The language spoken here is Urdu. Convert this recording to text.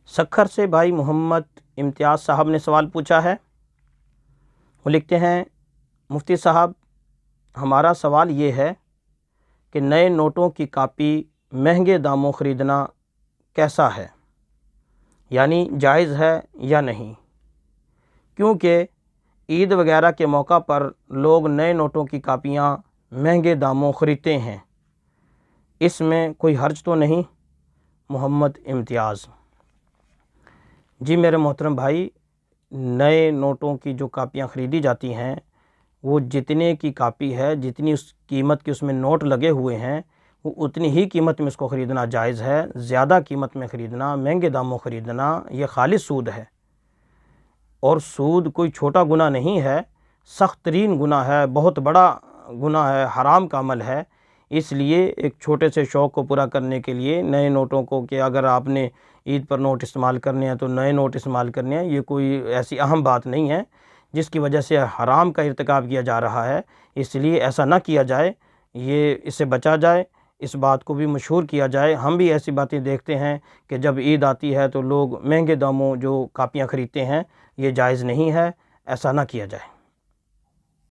سکھر سے بھائی محمد امتیاز صاحب نے سوال پوچھا ہے۔ وہ لکھتے ہیں، مفتی صاحب ہمارا سوال یہ ہے کہ نئے نوٹوں کی کاپی مہنگے داموں خریدنا کیسا ہے، یعنی جائز ہے یا نہیں؟ کیونکہ عید وغیرہ کے موقع پر لوگ نئے نوٹوں کی کاپیاں مہنگے داموں خریدتے ہیں، اس میں کوئی حرج تو نہیں؟ محمد امتیاز: جی میرے محترم بھائی، نئے نوٹوں کی جو کاپیاں خریدی جاتی ہیں وہ جتنے کی کاپی ہے، جتنی اس قیمت کے اس میں نوٹ لگے ہوئے ہیں، وہ اتنی ہی قیمت میں اس کو خریدنا جائز ہے۔ زیادہ قیمت میں خریدنا، مہنگے داموں خریدنا، یہ خالص سود ہے، اور سود کوئی چھوٹا گناہ نہیں ہے، سخت ترین گناہ ہے، بہت بڑا گناہ ہے، حرام کا عمل ہے۔ اس لیے ایک چھوٹے سے شوق کو پورا کرنے کے لیے نئے نوٹوں کو، کہ اگر آپ نے عید پر نوٹ استعمال کرنے ہیں تو نئے نوٹ استعمال کرنے ہیں، یہ کوئی ایسی اہم بات نہیں ہے جس کی وجہ سے حرام کا ارتکاب کیا جا رہا ہے۔ اس لیے ایسا نہ کیا جائے، یہ اس سے بچا جائے، اس بات کو بھی مشہور کیا جائے۔ ہم بھی ایسی باتیں دیکھتے ہیں کہ جب عید آتی ہے تو لوگ مہنگے داموں جو کاپیاں خریدتے ہیں، یہ جائز نہیں ہے، ایسا نہ کیا جائے۔